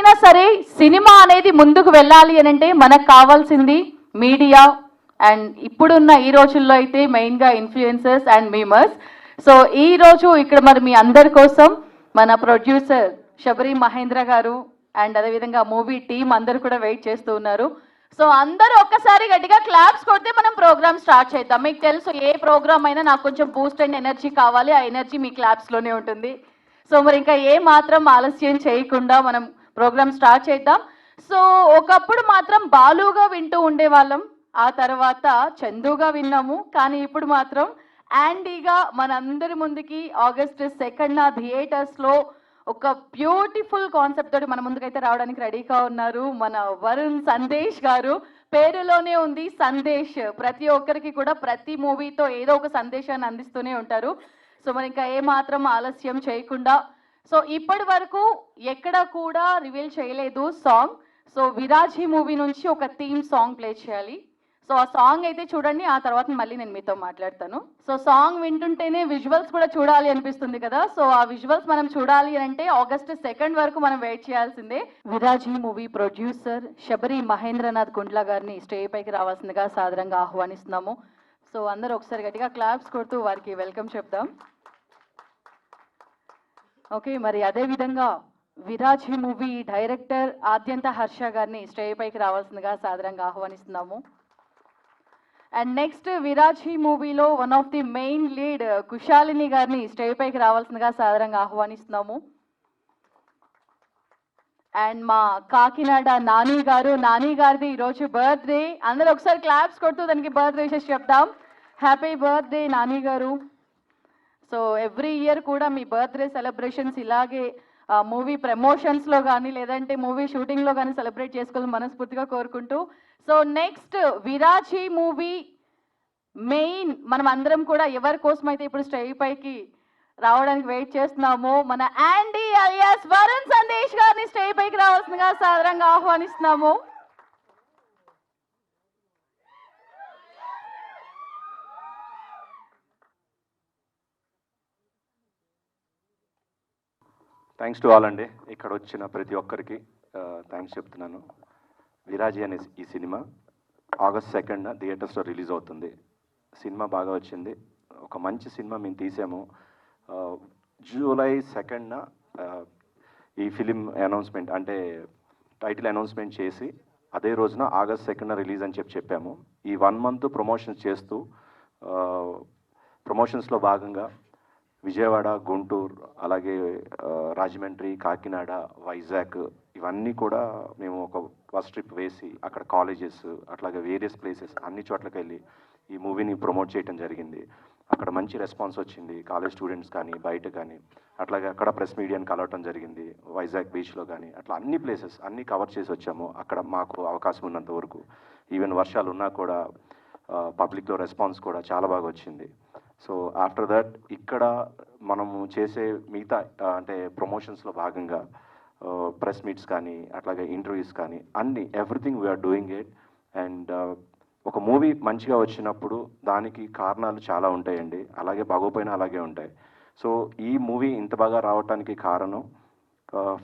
ఏదైనా సరే సినిమా అనేది ముందుకు వెళ్ళాలి అని అంటే మనకు కావాల్సింది మీడియా అండ్ ఇప్పుడున్న ఈ రోజుల్లో అయితే మెయిన్గా ఇన్ఫ్లుయెన్సర్స్ అండ్ మీమర్స్. సో ఈ రోజు ఇక్కడ మరి మీ అందరి కోసం మన ప్రొడ్యూసర్ శబరి మహేంద్ర గారు అండ్ అదేవిధంగా మూవీ టీం అందరూ కూడా వెయిట్ చేస్తూ ఉన్నారు. సో అందరూ ఒక్కసారి గట్టిగా క్లాప్స్ కొడితే మనం ప్రోగ్రామ్ స్టార్ట్ చేద్దాం. మీకు తెలుసు ఏ ప్రోగ్రామ్ అయినా నాకు కొంచెం బూస్ట్ అండ్ ఎనర్జీ కావాలి, ఆ ఎనర్జీ మీ క్లాప్స్లోనే ఉంటుంది. సో మరి ఇంకా ఏ మాత్రం ఆలస్యం చేయకుండా మనం ప్రోగ్రామ్ స్టార్ట్ చేద్దాం. సో ఒకప్పుడు మాత్రం బాలుగా వింటూ ఉండేవాళ్ళం, ఆ తర్వాత చందుగా విన్నాము, కానీ ఇప్పుడు మాత్రం యాండీగా మనందరి ముందుకి ఆగస్ట్ 2న థియేటర్స్లో ఒక బ్యూటిఫుల్ కాన్సెప్ట్ తోటి మన ముందుకైతే రావడానికి రెడీగా ఉన్నారు మన వరుణ్ సందేశ్ గారు. పేరులోనే ఉంది సందేశ్, ప్రతి ఒక్కరికి కూడా ప్రతి మూవీతో ఏదో ఒక సందేశాన్ని అందిస్తూనే ఉంటారు. సో మరి ఇంకా ఏమాత్రం ఆలస్యం చేయకుండా, సో ఇప్పటి వరకు ఎక్కడ కూడా రివీల్ చేయలేదు సాంగ్. సో విరాజీ మూవీ నుంచి ఒక థీమ్ సాంగ్ ప్లే చేయాలి. సో ఆ సాంగ్ అయితే చూడండి, ఆ తర్వాత మళ్ళీ నేను మీతో మాట్లాడతాను. సో సాంగ్ వింటుంటేనే విజువల్స్ కూడా చూడాలి అనిపిస్తుంది కదా. సో ఆ విజువల్స్ మనం చూడాలి అంటే ఆగస్ట్ 2 వరకు మనం వెయిట్ చేయాల్సిందే. విరాజీ మూవీ ప్రొడ్యూసర్ శబరి మహేంద్రనాథ్ గుండ్ల గారిని స్టేజ్ పైకి రావాల్సిందిగా సాదరంగా ఆహ్వానిస్తున్నాము. సో అందరూ ఒకసారి గట్టిగా క్లాప్స్ కొడుతూ వారికి వెల్కమ్ చెప్దాం. ఓకే, మరి అదేవిధంగా విరాజీ మూవీ డైరెక్టర్ ఆద్యంత హర్ష గారిని స్టేజ్ పైకి రావాల్సిందిగా సాదరంగా ఆహ్వానిస్తున్నాము. అండ్ నెక్స్ట్ విరాజీ మూవీలో one of the main lead Kushalini గారిని స్టేజ్ పైకి రావాల్సిందిగా సాదరంగా ఆహ్వానిస్తున్నాము. అండ్ మా కాకినాడ నాని గారు, నాని గారిది ఈరోజు బర్త్డే. అందరూ ఒకసారి క్లాప్స్ కొడుతూ దానికి బర్త్డే విషెస్ చెప్దాం. హ్యాపీ బర్త్డే నాని గారు. సో ఎవ్రీ ఇయర్ కూడా మీ బర్త్డే సెలబ్రేషన్స్ ఇలాగే మూవీ ప్రమోషన్స్లో కానీ లేదంటే మూవీ షూటింగ్లో కానీ సెలబ్రేట్ చేసుకోవాలని మనస్ఫూర్తిగా కోరుకుంటూ, సో నెక్స్ట్ విరాజీ మూవీ మెయిన్ మనం అందరం కూడా ఎవరి కోసం అయితే ఇప్పుడు స్టేజ్ పైకి రావడానికి వెయిట్ చేస్తున్నామో మన యాండీ అలియాస్ వరుణ్ సందేశ్ గారిని స్టేజ్ పైకి రావాల్సిందిగా సాదరంగా ఆహ్వానిస్తున్నాము. థ్యాంక్స్ టు ఆల్ అండి. ఇక్కడ వచ్చిన ప్రతి ఒక్కరికి థ్యాంక్స్ చెప్తున్నాను. విరాజీ అనే ఈ సినిమా ఆగస్ట్ 2న థియేటర్స్లో రిలీజ్ అవుతుంది. సినిమా బాగా వచ్చింది, ఒక మంచి సినిమా మేము తీసాము. జూలై 2న ఈ ఫిలిం అనౌన్స్మెంట్ అంటే టైటిల్ అనౌన్స్మెంట్ చేసి అదే రోజున ఆగస్ట్ 2న రిలీజ్ అని చెప్పాము. ఈ 1 మంత్ ప్రమోషన్స్ చేస్తూ ప్రమోషన్స్లో భాగంగా విజయవాడ, గుంటూరు, అలాగే రాజమండ్రి, కాకినాడ, వైజాగ్ ఇవన్నీ కూడా మేము ఒక ఫస్ట్ ట్రిప్ వేసి అక్కడ కాలేజెస్ అట్లాగే వేరియస్ ప్లేసెస్ అన్ని చోట్లకి వెళ్ళి ఈ మూవీని ప్రమోట్ చేయడం జరిగింది. అక్కడ మంచి రెస్పాన్స్ వచ్చింది, కాలేజ్ స్టూడెంట్స్ కానీ బయట కానీ, అట్లాగే అక్కడ ప్రెస్ మీడియాని కలవటం జరిగింది. వైజాగ్ బీచ్లో కానీ అట్లా అన్ని ప్లేసెస్ అన్నీ కవర్ చేసి వచ్చాము. అక్కడ మాకు అవకాశం ఉన్నంత వరకు ఈవెన్ వర్షాలు ఉన్నా కూడా పబ్లిక్లో రెస్పాన్స్ కూడా చాలా బాగా వచ్చింది. సో ఆఫ్టర్ దట్ ఇక్కడ మనము చేసే మిగతా అంటే ప్రమోషన్స్లో భాగంగా ప్రెస్ మీట్స్ కానీ అట్లాగే ఇంటర్వ్యూస్ కానీ అన్ని everything we are doing it. And ఒక మూవీ మంచిగా వచ్చినప్పుడు దానికి కారణాలు చాలా ఉంటాయండి, అలాగే బాగోపోయినా అలాగే ఉంటాయి. సో ఈ మూవీ ఇంత బాగా రావడానికి కారణం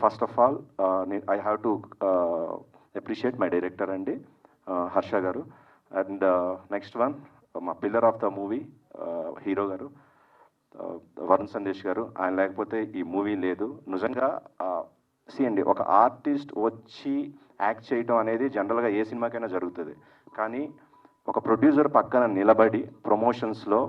first of all I have to appreciate my director అండి, హర్ష గారు. అండ్ నెక్స్ట్ వన్ మా pillar of the movie hero గారు, వరుణ్ సందేశ్ గారు. ఆయన లేకపోతే ఈ మూవీ లేదు. నిజంగా అండి, ఒక ఆర్టిస్ట్ వచ్చి యాక్ట్ చేయటం అనేది జనరల్గా ఏ సినిమాకైనా జరుగుతుంది, కానీ ఒక ప్రొడ్యూసర్ పక్కన నిలబడి ప్రమోషన్స్లో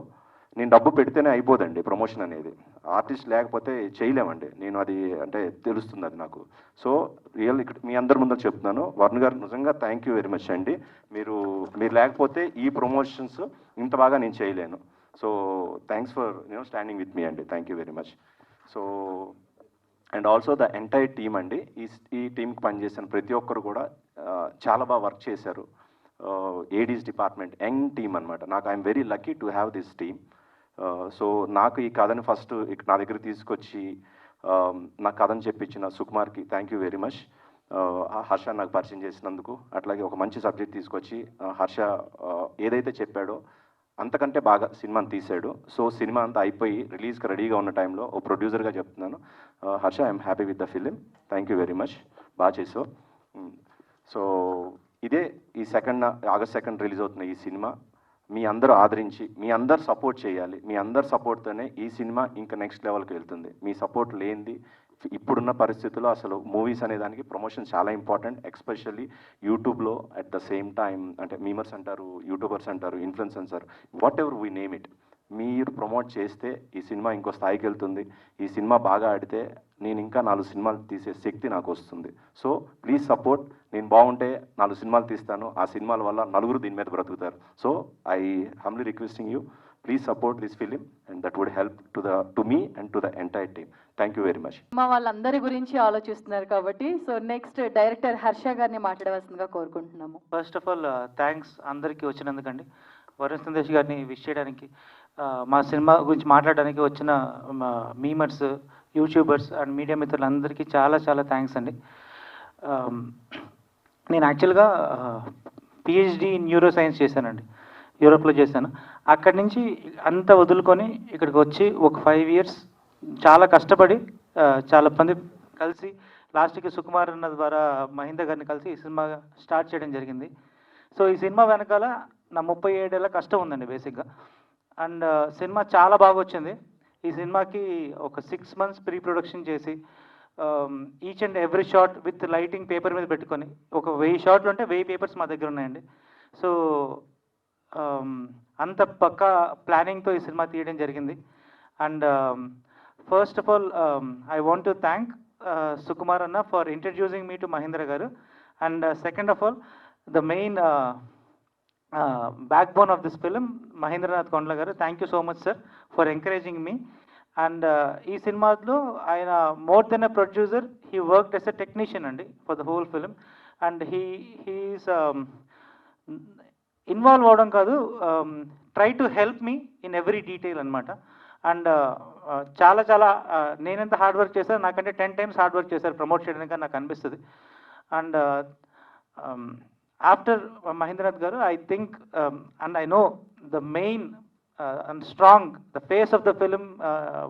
నేను డబ్బు పెడితేనే అయిపోదండి ప్రమోషన్ అనేది. ఆర్టిస్ట్ లేకపోతే చేయలేమండి, నేను అది అంటే తెలుస్తుంది అది నాకు. సో రియల్ ఇక్కడ మీ అందరి ముందు చెప్తున్నాను, వరుణ్ గారు నిజంగా థ్యాంక్ యూ వెరీ మచ్ అండి. మీరు లేకపోతే ఈ ప్రమోషన్స్ ఇంత బాగా నేను చేయలేను. So thanks for standing with me అండి, thank you very much. So and also the entire team అండి, ఈ టీంకి పనిచేసిన ప్రతి ఒక్కరు కూడా చాలా బాగా వర్క్ చేశారు. ఏడీస్ డిపార్ట్మెంట్ యంగ్ టీమ్ అనమాట. నాకు I'm very lucky to have this team. So నాకు ఈ కథని ఫస్ట్ నా దగ్గర తీసుకొచ్చి నా కథను చెప్పించిన సుకుమార్కి thank you very much. Harsha నాకు పరిచయం చేసినందుకు, అట్లాగే ఒక మంచి సబ్జెక్ట్ తీసుకొచ్చి హర్ష ఏదైతే చెప్పాడో అంతకంటే బాగా సినిమాని తీశాడు. సో సినిమా అంతా అయిపోయి రిలీజ్కి రెడీగా ఉన్న టైంలో ఓ ప్రొడ్యూసర్గా చెప్తున్నాను, Harsha I'm happy with the film, thank you very much. బాగా చేసావు. సో ఇదే ఈ ఆగస్ట్ 2 రిలీజ్ అవుతున్న ఈ సినిమా మీ అందరూ ఆదరించి, మీ అందరు సపోర్ట్ చేయాలి. మీ అందరు సపోర్ట్తోనే ఈ సినిమా ఇంకా నెక్స్ట్ లెవెల్కి వెళ్తుంది. మీ సపోర్ట్ లేనిది ఇప్పుడున్న పరిస్థితుల్లో అసలు మూవీస్ అనే దానికి ప్రమోషన్ చాలా ఇంపార్టెంట్. ఎస్పెషల్లీ యూట్యూబ్లో అట్ ద సేమ్ టైం, అంటే మీమర్స్ అంటారు, యూట్యూబర్స్ అంటారు, ఇన్ఫ్లుయెన్స్ అంటారు, what ever we name it, మీరు ప్రమోట్ చేస్తే ఈ సినిమా ఇంకో స్థాయికి వెళ్తుంది. ఈ సినిమా బాగా ఆడితే నేను ఇంకా 4 సినిమాలు తీసే శక్తి నాకు వస్తుంది. So please support. నేను బాగుంటే 4 సినిమాలు తీస్తాను. ఆ సినిమాల వల్ల నలుగురు దీని మీద బ్రతుకుతారు. So I humbly requesting you, please support this film and that would help to me and to the entire team. Thank you very much. మా వాళ్ళందరి గురించి ఆలోచిస్తున్నారు కాబట్టి, సో నెక్స్ట్ డైరెక్టర్ హర్ష గారిని మాట్లాడవలసిందిగా కోరుకుంటున్నాము. ఫస్ట్ ఆఫ్ ఆల్ థ్యాంక్స్ అందరికీ వచ్చినందుకండి. వరుణ్ సందేశ్ గారిని విష్ చేయడానికి, మా సినిమా గురించి మాట్లాడడానికి వచ్చిన మీమర్స్, యూట్యూబర్స్ అండ్ మీడియా మిత్రులందరికీ చాలా చాలా థ్యాంక్స్ అండి. నేను యాక్చువల్గా పిహెచ్డి న్యూరో సైన్స్ చేశానండి, యూరోప్లో చేశాను. అక్కడి నుంచి అంతా వదులుకొని ఇక్కడికి వచ్చి ఒక 5 years చాలా కష్టపడి చాలా మంది కలిసి లాస్ట్కి సుకుమార్ అన్న ద్వారా మహేందర్ గారిని కలిసి ఈ సినిమా స్టార్ట్ చేయడం జరిగింది. సో ఈ సినిమా వెనకాల నా 37 ఏళ్ళ కష్టం ఉందండి బేసిక్గా. అండ్ సినిమా చాలా బాగా వచ్చింది. ఈ సినిమాకి ఒక 6 months ప్రీ ప్రొడక్షన్ చేసి each and every shot with lighting paper మీద పెట్టుకొని, ఒక 1000 షాట్లు ఉంటే 1000 పేపర్స్ మా దగ్గర ఉన్నాయండి. సో అంత పక్కా ప్లానింగ్తో ఈ సినిమా తీయడం జరిగింది. And first of all I want to thank Sukumar అన్న for introducing me to Mahendra గారు. And second of all the main backbone of this film, Mahendranath Kondla garu. Thank you so much, sir, for encouraging me. And ee సినిమాలో ఆయన more than a producer, he worked as a technician అండి for the whole film. And he is involve అవడం కాదు, try to help me in every detail అనమాట. And చాలా చాలా నేనెంత hard work చేశాను, నాకంటే 10 times హార్డ్ వర్క్ చేశారు ప్రమోట్ చేయడానికి నాకు అనిపిస్తుంది. And after Mahendranath garu, I think and I know the main and strong, the face of the film,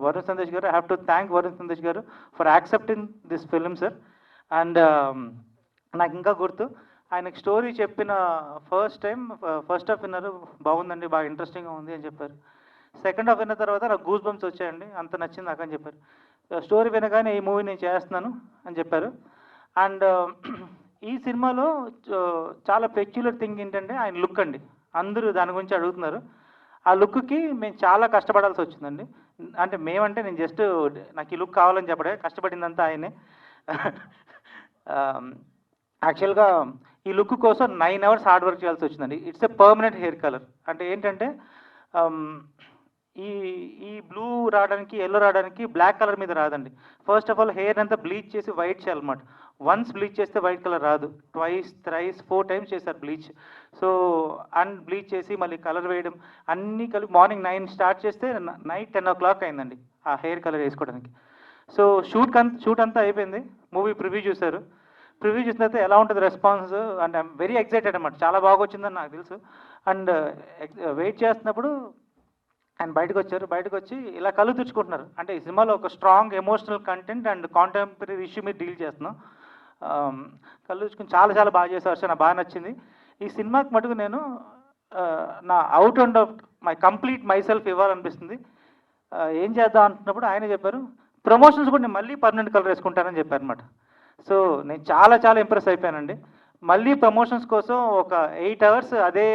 Varun Sandesh garu. I have to thank Varun Sandesh garu for accepting this film, sir. And నాకు ఇంకా గుర్తు, ఆయనకు story చెప్పిన first half విన్నారు, బాగుందండి, బాగా ఇంట్రెస్టింగ్గా ఉంది అని చెప్పారు. సెకండ్ హాఫ్ విన్న తర్వాత నాకు గూస్ బంప్స్ వచ్చాయండి, అంత నచ్చింది నాకు అని చెప్పారు. స్టోరీ వినగానే ఈ మూవీ నేను చేస్తున్నాను అని చెప్పారు. అండ్ ఈ సినిమాలో చాలా పెక్యులర్ థింగ్ ఏంటంటే ఆయన లుక్ అండి. అందరూ దాని గురించి అడుగుతున్నారు. ఆ లుక్కి మేము చాలా కష్టపడాల్సి వచ్చిందండి. అంటే మేమంటే నేను జస్ట్ నాకు ఈ లుక్ కావాలని చెప్పడే, కష్టపడిందంతా ఆయనే. యాక్చువల్గా ఈ లుక్ కోసం 9 hours హార్డ్ వర్క్ చేయాల్సి వచ్చిందండి. It's a permanent hair colour. అంటే ఏంటంటే ఈ బ్లూ రావడానికి, ఎల్లో రావడానికి బ్లాక్ కలర్ మీద రాదండి. ఫస్ట్ ఆఫ్ ఆల్ హెయిర్ అంతా బ్లీచ్ చేసి వైట్ చేయాలన్నమాట. వన్స్ బ్లీచ్ చేస్తే వైట్ కలర్ రాదు. 2, 3, 4 times చేశారు బ్లీచ్. సో బ్లీచ్ చేసి మళ్ళీ కలర్ వేయడం అన్నీ కలిపి మార్నింగ్ 9 స్టార్ట్ చేస్తే నైట్ 10 o'clock అయిందండి ఆ హెయిర్ కలర్ వేసుకోవడానికి. సో షూట్ అంతా అయిపోయింది. మూవీ ప్రివ్యూ చూశారు. ప్రివ్యూ చూసిన తర్వాత ఎలా ఉంటుంది response, and I'm very excited అనమాట. చాలా బాగా వచ్చిందని నాకు తెలుసు. అండ్ వెయిట్ చేస్తున్నప్పుడు ఆయన బయటకు వచ్చారు. బయటకు వచ్చి ఇలా కళ్ళు తుడుచుకుంటున్నారు. అంటే ఈ సినిమాలో ఒక strong emotional content and contemporary issue మీద డీల్ చేస్తున్నాం. కళ్ళు తుడుచుకుని చాలా చాలా బాగా చేశారు సార్, నాకు బాగా నచ్చింది. ఈ సినిమాకి మటుకు నేను నా out and out my complete myself ఇవ్వాలనిపిస్తుంది. ఏం చేద్దాం అంటున్నప్పుడు ఆయన చెప్పారు, ప్రమోషన్స్ కూడా నేను మళ్ళీ పర్మనెంట్ కలర్ వేసుకుంటానని చెప్పారు అనమాట. సో నేను చాలా చాలా ఇంప్రెస్ అయిపోయానండి. మళ్ళీ ప్రమోషన్స్ కోసం ఒక 8 hours అదే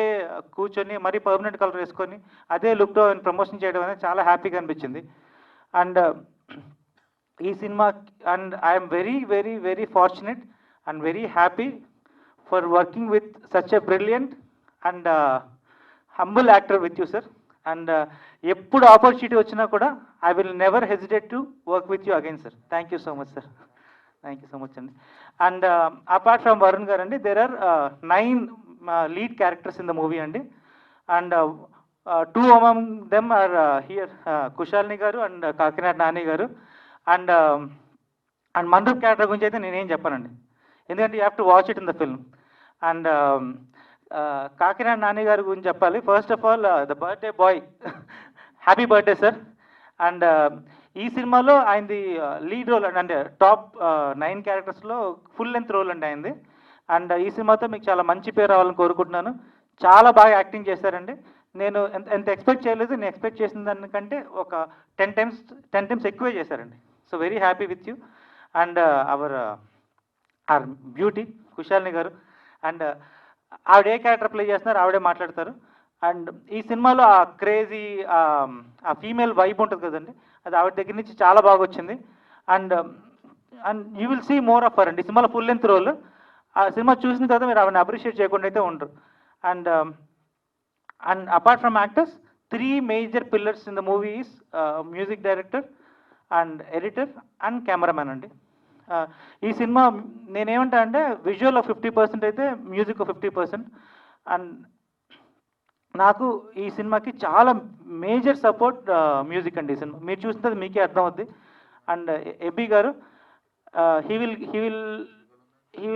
కూర్చొని మరీ పర్మనెంట్ కలర్ వేసుకొని అదే లుక్తో ప్రమోషన్ చేయడం అనేది చాలా హ్యాపీగా అనిపించింది. అండ్ ఈ cinema, and I'm very very very fortunate and very happy for working with such a brilliant and humble actor with you sir. And ఎప్పుడు ఆపర్చునిటీ వచ్చినా కూడా I will never hesitate to work with you again sir. Thank you so much sir. Thank you so much అండి. And apart from Varun garu అండి, there are 9 lead characters in the movie అండి. And 2 among them are here, కుశాల్ని గారు and Kakinada Nani గారు. And mandap character గురించి అయితే నేనేం చెప్పానండి, ఎందుకంటే you have to watch it in the film. And Kakinada Nani గారి గురించి చెప్పాలి. First of all the birthday boy, happy birthday sir. And ఈ సినిమాలో ఆయనది లీడ్ రోల్ అంటే టాప్ 9 క్యారెక్టర్స్లో ఫుల్ లెంత్ రోల్ అండి ఆయనది. అండ్ ఈ సినిమాతో మీకు చాలా మంచి పేరు రావాలని కోరుకుంటున్నాను. చాలా బాగా యాక్టింగ్ చేశారండి. నేను ఎంత ఎక్స్పెక్ట్ చేయలేదు. నేను ఎక్స్పెక్ట్ చేసిన దానికంటే ఒక 10 టైమ్స్ ఎక్కువే చేశారండి. So very happy with you. And our beauty Kushalini గారు. అండ్ ఆవిడ ఏ క్యారెక్టర్ ప్లే చేస్తున్నారు ఆవిడే మాట్లాడతారు. అండ్ ఈ సినిమాలో ఆ క్రేజీ ఆ ఫీమేల్ వైబ్ ఉంటుంది కదండి, అది ఆవిడ దగ్గర నుంచి చాలా బాగా వచ్చింది. And and you will see more of her అండి. ఈ సినిమాలో ఫుల్ లెంత్ రోల్. ఆ సినిమా చూసిన తర్వాత మీరు ఆవిడని అప్రిషియేట్ చేయకుండా అయితే ఉండరు. And and apart from actors 3 major pillars in the movie is music director and editor and cameraman అండి. ఈ సినిమా నేనేమంటా అంటే విజువల్ 50% అయితే మ్యూజిక్ 50%. అండ్ నాకు ఈ సినిమాకి చాలా మేజర్ సపోర్ట్ మ్యూజిక్ అండి. ఈ సినిమా మీరు చూస్తుంది మీకే అర్థం అవుద్ది. అండ్ ఎబి గారు he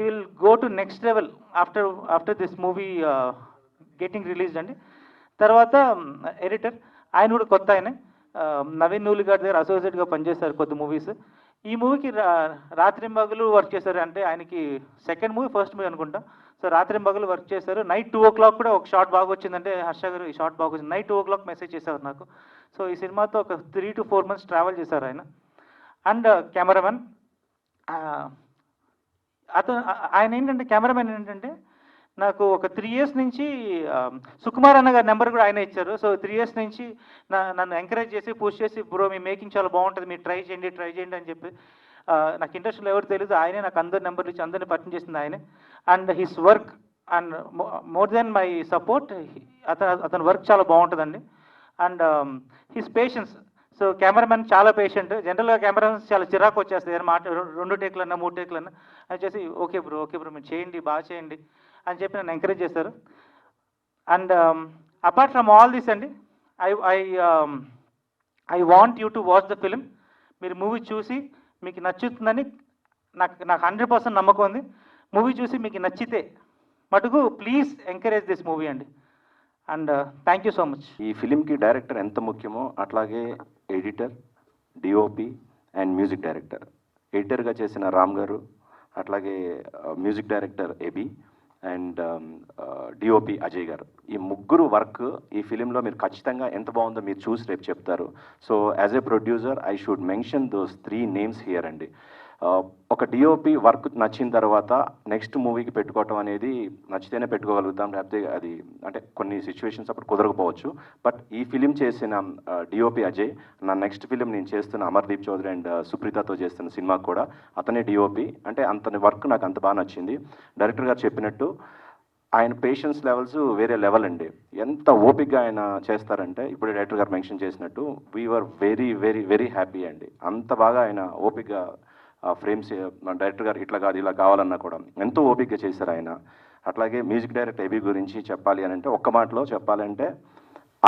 will go to next level after this movie getting released అండి. తర్వాత ఎడిటర్ ఆయన కూడా కొత్త ఆయనే, నవీన్ నూలి గారి దగ్గర అసోసియేట్గా పనిచేశారు కొద్ది మూవీస్. ఈ మూవీకి రాత్రింబగలు వర్క్ చేశారు. అంటే ఆయనకి సెకండ్ మూవీ ఫస్ట్ మూవీ అనుకుంటా. సో రాత్రింబగలు వర్క్ చేశారు. నైట్ 2 o'clock కూడా ఒక షాట్ బాగా వచ్చిందంటే హర్ష గారు ఈ షాట్ బాగా వచ్చింది నైట్ 2 o'clock మెసేజ్ చేశారు నాకు. సో ఈ సినిమాతో ఒక 3 to 4 months ట్రావెల్ చేశారు ఆయన. అండ్ కెమెరామెన్ ఆయన ఏంటంటే కెమెరామెన్ ఏంటంటే నాకు ఒక 3 years నుంచి సుకుమార్ అన్న గారి నెంబర్ కూడా ఆయన ఇచ్చారు. సో 3 years నుంచి నన్ను ఎంకరేజ్ చేసి పుష్ చేసి బ్రో మీ మేకింగ్ చాలా బాగుంటుంది మీరు ట్రై చేయండి అని చెప్పి నాకు ఇండస్ట్రీలో ఎవరు తెలియదు ఆయనే నాకు అందరి నెంబర్లు ఇచ్చి అందరిని పరిచయం చేసింది ఆయనే. And his work and more than my support అతని వర్క్ చాలా బాగుంటుందండి. And his patience. So cameraman చాలా పేషెంట్. జనరల్గా కెమెరామెన్స్ చాలా చిరాకు వచ్చేస్తుంది ఏదైనా 2 టేక్లన్నా 3 టేక్లన్నా అని చేసి ఓకే బ్రో మీరు చేయండి బాగా చేయండి అని చెప్పి నన్ను ఎంకరేజ్ చేశారు. And apart from all this అండి I want you to watch the film. మీరు మూవీ చూసి మీకు నచ్చుతుందని నాకు 100% నమ్మకం ఉంది. మూవీ చూసి మీకు నచ్చితే మటుకు ప్లీజ్ ఎంకరేజ్ దిస్ మూవీ అండి. And thank you so much. ఈ ఫిలింకి డైరెక్టర్ ఎంత ముఖ్యమో అట్లాగే editor, DOP and music director. ఎడిటర్గా చేసిన రామ్ గారు, అట్లాగే music director AB and DOP Ajay గారు. ఈ ముగ్గురు వర్క్ ఈ ఫిలింలో మీరు ఖచ్చితంగా ఎంత బాగుందో మీరు చూసి రేపు చెప్తారు. So as a producer I should mention those 3 names here అండి. ఒక డిఓపి వర్క్ నచ్చిన తర్వాత నెక్స్ట్ మూవీకి పెట్టుకోవటం అనేది నచ్చితేనే పెట్టుకోగలుగుతాం, లేకపోతే అది అంటే కొన్ని సిచ్యువేషన్స్ అప్పుడు కుదరకపోవచ్చు. బట్ ఈ ఫిలిం చేసిన డిఓపి అజయ్, నా నెక్స్ట్ ఫిలిం నేను చేస్తున్న అమర్దీప్ చౌదరి అండ్ సుప్రీతతో చేస్తున్న సినిమాకి కూడా అతనే డిఓపి. అంటే అంతని వర్క్ నాకు అంత బాగా నచ్చింది. డైరెక్టర్ గారు చెప్పినట్టు ఆయన పేషెన్స్ లెవెల్స్ వేరే లెవెల్ అండి. ఎంత ఓపిక్గా ఆయన చేస్తారంటే ఇప్పుడు డైరెక్టర్ గారు మెన్షన్ చేసినట్టు we are very very very happy అండి. అంత బాగా ఆయన ఓపిక్గా ఫ్రేమ్స్ డైరెక్టర్ గారు ఇట్లా కాదు ఇలా కావాలన్నా కూడా ఎంతో ఓపికగా చేశారు ఆయన. అట్లాగే మ్యూజిక్ డైరెక్టర్ ఎబి గురించి చెప్పాలి అని అంటే ఒక్క మాటలో చెప్పాలంటే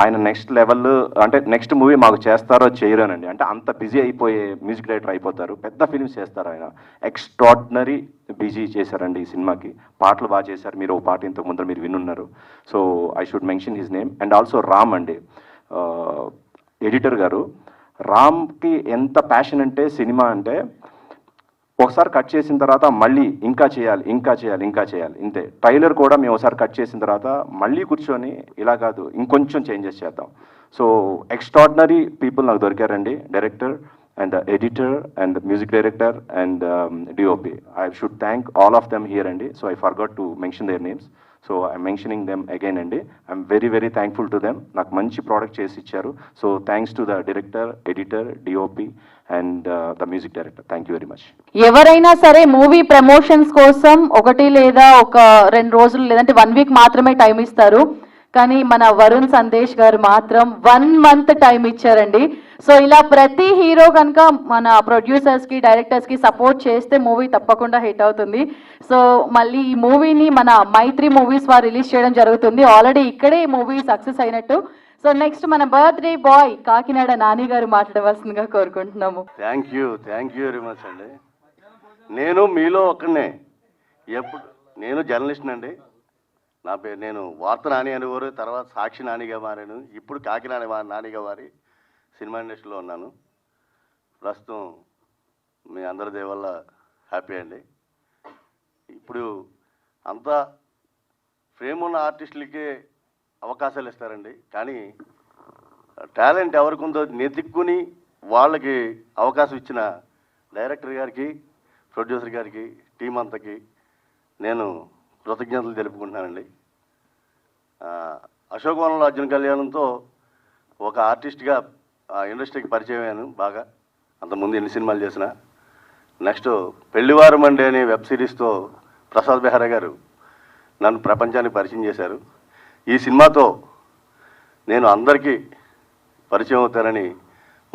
ఆయన నెక్స్ట్ లెవెల్ అంటే నెక్స్ట్ మూవీ మాకు చేస్తారో చేయరోనండి. అంటే అంత బిజీ అయిపోయే మ్యూజిక్ డైరెక్టర్ అయిపోతారు. పెద్ద ఫిల్మ్స్ చేస్తారు ఆయన. ఎక్స్ట్రాడినరీ బిజీ చేశారండి ఈ సినిమాకి. పాటలు బాగా చేశారు. మీరు ఒక పాట ఇంతకు ముందర మీరు వినున్నారు. So I should mention his name. And also Ram అండి, ఎడిటర్ గారు. రామ్కి ఎంత ప్యాషన్ అంటే సినిమా అంటే ఒకసారి కట్ చేసిన తర్వాత మళ్ళీ ఇంకా చేయాలి ఇంతే. ట్రైలర్ కూడా మేము ఒకసారి కట్ చేసిన తర్వాత మళ్ళీ కూర్చొని ఇలా కాదు ఇంకొంచెం చేంజెస్ చేద్దాం. సో ఎక్స్ట్రాడినరీ పీపుల్ నాకు దొరికారండి, director and editor and music director and DOP. I should thank all of them here అండి. So I forgot to mention their names. So I'm mentioning them again అండి. I'm very very thankful to them. నాకు మంచి product చేసి ఇచ్చారు. So thanks to the director, editor, DOP and the music director. Thank you very much. ఎవరైనా సరే movie promotions కోసం 1 లేదా 2 రోజులు లేదంటే 1 week మాత్రమే టైం ఇస్తారు. కానీ మన వరుణ్ సందేశ్ గారు మాత్రం 1 month టైం ఇచ్చారండి. సో ఇలా ప్రతి హీరో కనుక మన ప్రొడ్యూసర్స్కి డైరెక్టర్స్కి సపోర్ట్ చేస్తే మూవీ తప్పకుండా హిట్ అవుతుంది. సో మళ్ళీ ఈ మూవీని మన మైత్రి మూవీస్ వారు రిలీజ్ చేయడం జరుగుతుంది. ఆల్రెడీ ఇక్కడే ఈ మూవీ సక్సెస్ అయినట్టు. సో నెక్స్ట్ మన బర్త్డే బాయ్ కాకినాడ నాని గారు మాట్లాడవలసిందిగా కోరుకుంటున్నాము. థ్యాంక్ యూ వెరీ మచ్ అండి. నేను మీలో ఒక్కనే. నేను జర్నలిస్ట్ అండి. నా పేరు నేను వార్త నాని అనేవారు, తర్వాత సాక్షి నానిగా మారాను, ఇప్పుడు కాకినాడ నానిగా మారి సినిమా ఇండస్ట్రీలో ఉన్నాను. ప్రస్తుతం మీ అందరి దయ వల్ల హ్యాపీ అండి. ఇప్పుడు అంతా ఫేమ్ ఉన్న ఆర్టిస్టులకే అవకాశాలు ఇస్తారండి, కానీ టాలెంట్ ఎవరికి ఉందో నెతిక్కుని వాళ్ళకి అవకాశం ఇచ్చిన డైరెక్టర్ గారికి, ప్రొడ్యూసర్ గారికి, టీం అంతకి నేను కృతజ్ఞతలు తెలుపుకుంటున్నానండి. అశోకవనంలో అర్జున్ కళ్యాణంతో ఒక ఆర్టిస్ట్గా ఇండస్ట్రీకి పరిచయం అయ్యాను బాగా. అంతకుముందు ఎన్ని సినిమాలు చేసిన. నెక్స్ట్ పెళ్లివారం అండి అనే వెబ్ సిరీస్తో ప్రసాద్ బెహ్రా గారు నన్ను ప్రపంచానికి పరిచయం చేశారు. ఈ సినిమాతో నేను అందరికీ పరిచయం అవుతారని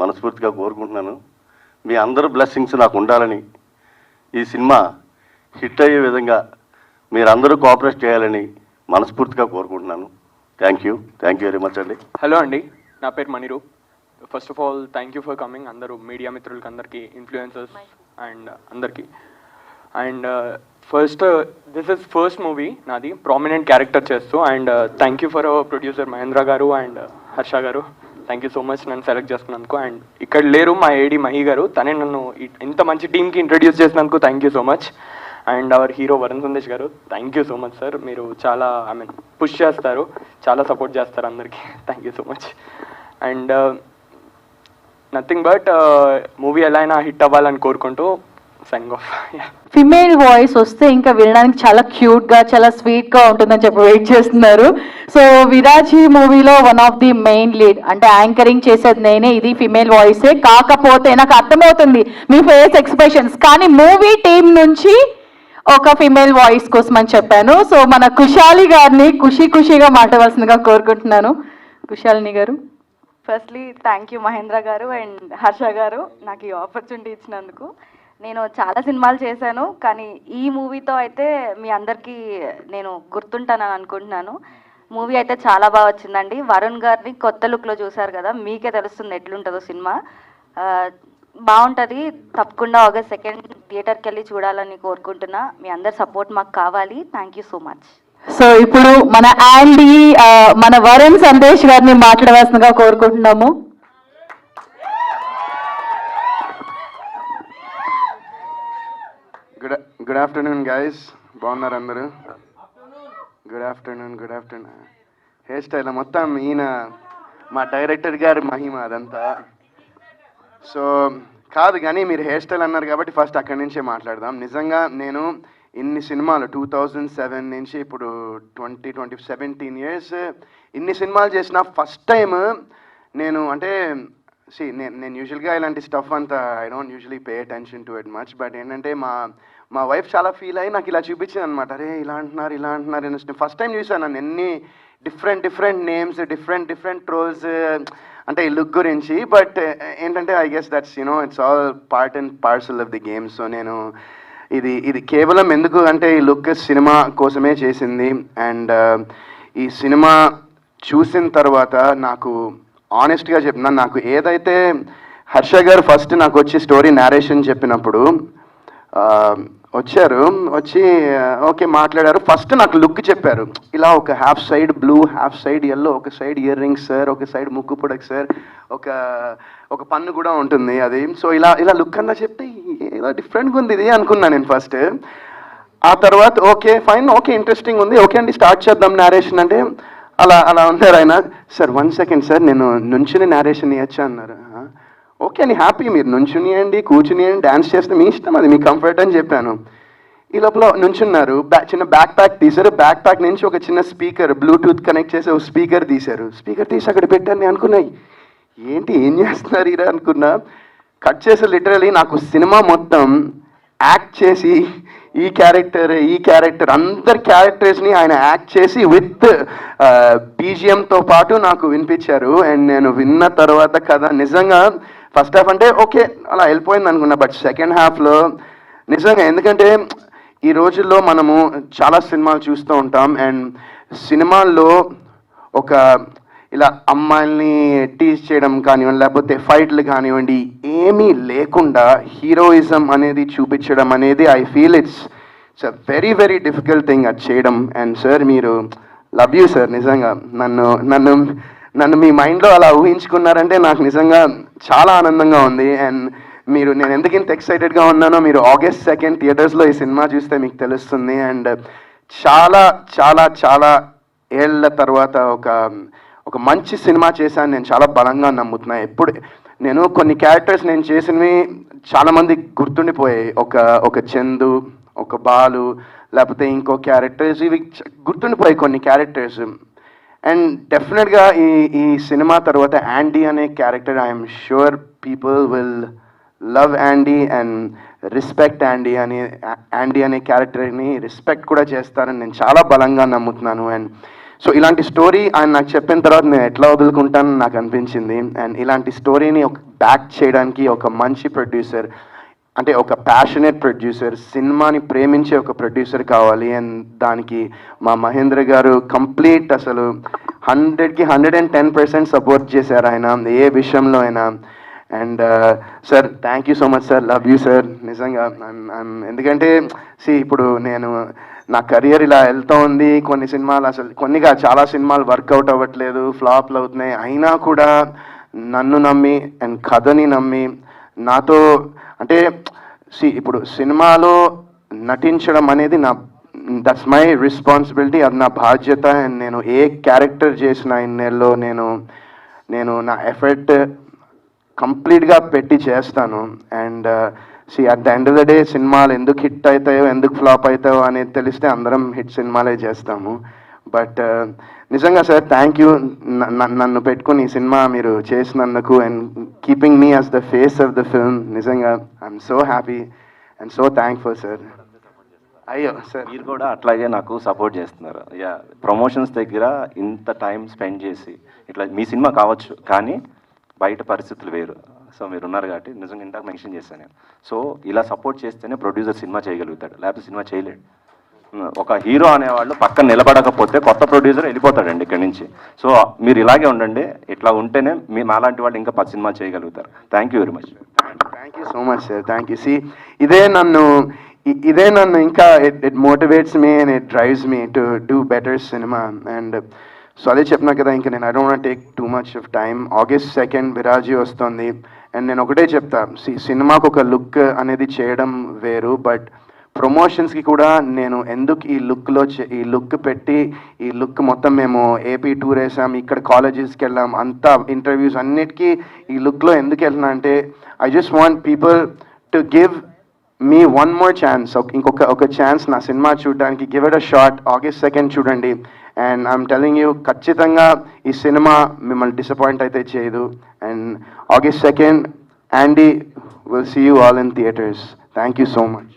మనస్ఫూర్తిగా కోరుకుంటున్నాను. మీ అందరూ బ్లెస్సింగ్స్ నాకు ఉండాలని, ఈ సినిమా హిట్ అయ్యే విధంగా మీరందరూ కోఆపరేట్ చేయాలని మనస్ఫూర్తిగా కోరుకుంటున్నాను. థ్యాంక్ యూ వెరీ మచ్ అండి. హలో అండి, నా పేరు Maniroop. First of all thank you for coming. అందరూ మీడియా మిత్రులకి అందరికీ, ఇన్ఫ్లుయెన్సర్స్ అండ్ అందరికీ. And first this is first movie నాది ప్రామినెంట్ క్యారెక్టర్ చేస్తూ. And thank you for our producer Mahendra గారు అండ్ హర్ష గారు. థ్యాంక్ యూ సో మచ్ నన్ను సెలెక్ట్ చేసుకున్నందుకు. అండ్ ఇక్కడ లేరు మా ఏడి మహి గారు, తనే నన్ను ఇంత మంచి టీంకి ఇంట్రడ్యూస్ చేసినందుకు thank you so much. And our hero Varun Sandesh గారు, thank you so much sir. మీరు చాలా పుష్ చేస్తారు, చాలా సపోర్ట్ చేస్తారు అందరికీ. Thank you so much. And nothing but movie ఎలా అయినా హిట్ అవ్వాలని కోరుకుంటూ సైనింగ్ ఆఫ్. ఫిమేల్ వాయిస్ వస్తే ఇంకా వినడానికి చాలా క్యూట్ గా, చాలా స్వీట్ గా ఉంటుందని చెప్పి వెయిట్ చేస్తున్నారు. సో విరాజీ మూవీలో one of the main lead, అంటే యాంకరింగ్ చేసేది నేనే. ఇది ఫిమేల్ వాయిసే, కాకపోతే నాకు అర్థమవుతుంది మీ ఫేస్ ఎక్స్ప్రెషన్స్, కానీ మూవీ టీం నుంచి ఒక ఫిమేల్ వాయిస్ కోసం అని చెప్పాను. సో మన కుశాలి గారిని ఖుషీగా మాట్లాడవలసిందిగా కోరుకుంటున్నాను. కుశాలిని గారు. ఫస్ట్లీ థ్యాంక్ యూ మహేంద్ర గారు అండ్ హర్ష గారు నాకు ఈ ఆపర్చునిటీ ఇచ్చినందుకు. నేను చాలా సినిమాలు చేశాను, కానీ ఈ మూవీతో అయితే మీ అందరికీ నేను గుర్తుంటానని అనుకుంటున్నాను. మూవీ అయితే చాలా బాగా వచ్చిందండి. వరుణ్ గారిని కొత్త లుక్లో చూశారు కదా, మీకే తెలుస్తుంది ఎట్లుంటుందో సినిమా. బాగుంటుంది. తప్పకుండా ఆగస్ట్ 2 థియేటర్కి వెళ్ళి చూడాలని కోరుకుంటున్నా. మీ అందరి సపోర్ట్ మాకు కావాలి. Thank you so much. So ఇప్పుడు మన యాండీ, మన వరుణ్ సందేశ్ గారిని మాట్లాడవలసిందిగా కోరుకుంటున్నాము. గుడ్ ఆఫ్టర్నూన్ గైస్, బాగున్నారు అందరూ? Good afternoon. హెయిర్ స్టైల్ మొత్తం ఈయన మా డైరెక్టర్ గారి మహిమ అదంతా. సో కాదు కానీ మీరు హెయిర్ స్టైల్ అన్నారు కాబట్టి ఫస్ట్ అక్కడి నుంచే మాట్లాడదాం. నిజంగా నేను ఇన్ని సినిమాలు 2007 నుంచి ఇప్పుడు 17 years ఇన్ని సినిమాలు చేసిన ఫస్ట్ టైం నేను, అంటే నేను యూజువల్గా ఇలాంటి స్టఫ్ అంతా I don't usually pay attention to it much, but ఏంటంటే మా వైఫ్ చాలా ఫీల్ అయ్యి నాకు ఇలా చూపించింది అనమాట. అరే ఇలా అంటున్నారు అని ఫస్ట్ టైం చూసాను. నన్ను ఎన్ని డిఫరెంట్ నేమ్స్, డిఫరెంట్ ట్రోల్స్ అంటే ఈ లుక్ గురించి. బట్ ఏంటంటే I guess that's it's all part and parcel of the game. So నేను ఇది కేవలం ఎందుకు అంటే ఈ లుక్ సినిమా కోసమే చేసింది. అండ్ ఈ సినిమా చూసిన తర్వాత నాకు ఆనెస్ట్గా చెప్తున్నాను, నాకు ఏదైతే హర్ష గారు ఫస్ట్ నాకు వచ్చి స్టోరీ నేరేషన్ చెప్పినప్పుడు వచ్చి ఓకే మాట్లాడారు. ఫస్ట్ నాకు లుక్ చెప్పారు. ఇలా ఒక half side blue, half side yellow, ఒక సైడ్ ఇయర్ రింగ్స్ సార్, ఒక సైడ్ ముక్కు పొడక్ సార్, ఒక పన్ను కూడా ఉంటుంది అది. సో ఇలా లుక్ అన్నా చెప్తే ఏదో డిఫరెంట్గా ఉంది ఇది అనుకున్నా నేను ఫస్ట్. ఆ తర్వాత ఓకే ఫైన్, ఓకే ఇంట్రెస్టింగ్ ఉంది, ఓకే అండి స్టార్ట్ చేద్దాం నేరేషన్ అంటే అలా ఉన్నారు ఆయన. సార్ 1 second సార్, నేను నుంచుని నేరేషన్ ఇవ్వచ్చా అన్నారు. ఓకే అని హ్యాపీ, మీరు నుంచునియండి, కూర్చునియండి, డ్యాన్స్ చేస్తే మీ ఇష్టం, అది మీ కంఫర్ట్ అని చెప్పాను. ఈ లోపల నుంచున్నారు, చిన్న బ్యాక్ ప్యాక్ తీశారు. బ్యాక్ ప్యాక్ నుంచి ఒక చిన్న స్పీకర్, బ్లూటూత్ కనెక్ట్ చేసి ఒక స్పీకర్ తీశారు. స్పీకర్ తీసి అక్కడ పెట్టాను. నేను అనుకున్నాయి ఏం చేస్తున్నారు ఇలా అనుకున్నా. కట్ చేసి లిటరలీ నాకు సినిమా మొత్తం యాక్ట్ చేసి ఈ క్యారెక్టర్ అందరి క్యారెక్టర్స్ని ఆయన యాక్ట్ చేసి విత్ బీజిఎంతో పాటు నాకు వినిపించారు. అండ్ నేను విన్న తర్వాత కదా నిజంగా ఫస్ట్ హాఫ్ అంటే ఓకే అలా వెళ్ళిపోయింది అనుకున్నా, బట్ సెకండ్ హాఫ్లో నిజంగా, ఎందుకంటే ఈ రోజుల్లో మనము చాలా సినిమాలు చూస్తూ ఉంటాం. అండ్ సినిమాల్లో ఒక ఇలా అమ్మాయిల్ని టీజ్ చేయడం కానివ్వండి, లేకపోతే ఫైట్లు కానివ్వండి, ఏమీ లేకుండా హీరోయిజం అనేది చూపించడం అనేది I feel it's a very difficult thing అది చేయడం. అండ్ సార్ మీరు లవ్ యూ సార్, నిజంగా నన్ను మీ మైండ్లో అలా ఊహించుకున్నారంటే నాకు నిజంగా చాలా ఆనందంగా ఉంది. అండ్ మీరు నేను ఎందుకు ఇంత ఎక్సైటెడ్గా ఉన్నానో మీరు August 2 థియేటర్స్లో ఈ సినిమా చూస్తే మీకు తెలుస్తుంది. అండ్ చాలా చాలా చాలా ఏళ్ళ తర్వాత ఒక మంచి సినిమా చేశాను నేను చాలా బలంగా నమ్ముతున్నా. ఎప్పుడు నేను కొన్ని క్యారెక్టర్స్ నేను చేసినవి చాలామంది గుర్తుండిపోయాయి. ఒక చందు, ఒక బాలు, లేకపోతే ఇంకో క్యారెక్టర్స్, ఇవి గుర్తుండిపోయాయి కొన్ని క్యారెక్టర్స్. అండ్ డెఫినెట్గా ఈ సినిమా తర్వాత యాండీ అనే character I'm sure people will love యాండీ and respect యాండీ అనే క్యారెక్టర్ని రెస్పెక్ట్ కూడా చేస్తారని నేను చాలా బలంగా నమ్ముతున్నాను. అండ్ సో ఇలాంటి స్టోరీ ఆయన నాకు చెప్పిన తర్వాత నేను ఎట్లా వదులుకుంటానని నాకు అనిపించింది. అండ్ ఇలాంటి స్టోరీని బ్యాక్ చేయడానికి ఒక మంచి ప్రొడ్యూసర్, అంటే ఒక ప్యాషనేట్ ప్రొడ్యూసర్, సినిమాని ప్రేమించే ఒక ప్రొడ్యూసర్ కావాలి. అండ్ దానికి మా మహేంద్ర గారు కంప్లీట్ అసలు 100కి 110% సపోర్ట్ చేశారు ఆయన ఏ విషయంలో అయినా. And sir thank you so much sir, love you sir. నిజంగా ఎందుకంటే ఇప్పుడు నేను నా కెరియర్ ఇలా వెళ్తూ ఉంది, కొన్ని సినిమాలు అసలు కొన్నిగా చాలా సినిమాలు వర్కౌట్ అవ్వట్లేదు, ఫ్లాప్లు అవుతున్నాయి, అయినా కూడా నన్ను నమ్మి అండ్ కథని నమ్మి నాతో అంటే ఇప్పుడు సినిమాలో నటించడం అనేది దట్స్ మై రెస్పాన్సిబిలిటీ, అది నా బాధ్యత. అండ్ నేను ఏ క్యారెక్టర్ చేసిన ఇన్నేళ్ళలో నేను నా ఎఫర్ట్ కంప్లీట్గా పెట్టి చేస్తాను. And at the end of the day సినిమాలు ఎందుకు హిట్ అవుతాయో ఎందుకు ఫ్లాప్ అవుతాయో అనేది తెలిస్తే అందరం హిట్ సినిమాలే చేస్తాము. బట్ నిజంగా సార్ థ్యాంక్ యూ నన్ను పెట్టుకుని ఈ సినిమా మీరు చేసినందుకు and keeping me as the face of the film. నిజంగా I'm so happy and so thankful sir. అయ్యో సార్ మీరు కూడా అట్లాగే నాకు సపోర్ట్ చేస్తున్నారు. ప్రమోషన్స్ దగ్గర ఇంత టైం స్పెండ్ చేసి ఇట్లా మీ సినిమా కావచ్చు కానీ బయట పరిస్థితులు వేరు. సో మీరు ఉన్నారు కాబట్టి నిజంగా ఇందాక మెన్షన్ చేశాను నేను. సో ఇలా సపోర్ట్ చేస్తేనే ప్రొడ్యూసర్ సినిమా చేయగలుగుతాడు, లేకపోతే సినిమా చేయలేడు. ఒక హీరో అనేవాళ్ళు పక్కన నిలబడకపోతే కొత్త ప్రొడ్యూసర్ వెళ్ళిపోతాడండి ఇక్కడి నుంచి. సో మీరు ఇలాగే ఉండండి, ఇట్లా ఉంటేనే మాలాంటి వాళ్ళు ఇంకా 10 సినిమాలు చేయగలుగుతారు. Thank you very much. Thank you so much sir, thank you. ఇదే నన్ను ఇంకా it motivates me and it drives me to do better cinema. And so అదే చెప్పినా కదా, ఇంకా నేను I don't want take too much of time. August 2 విరాజీ వస్తుంది. And నేను ఒకటే చెప్తా, సినిమాకు ఒక లుక్ అనేది చేయడం వేరు, బట్ ప్రమోషన్స్కి కూడా నేను ఎందుకు ఈ లుక్ పెట్టి ఈ లుక్ మొత్తం మేము ఏపీ టూర్ వేసాం, ఇక్కడ కాలేజెస్కి వెళ్ళాం, అంతా ఇంటర్వ్యూస్ అన్నిటికీ ఈ లుక్లో ఎందుకు వెళ్తున్నా అంటే I just want people to give me one more chance, ఇంకొక ఛాన్స్ నా సినిమా చూడడానికి. Give it a shot. August 2 చూడండి. అండ్ ఐఎమ్ టెలింగ్ యూ, ఖచ్చితంగా ఈ సినిమా మిమ్మల్ని డిసప్పాయింట్ అయితే చేయదు. అండ్ August 2 యాండీ will see you all in theatres. Thank you so much.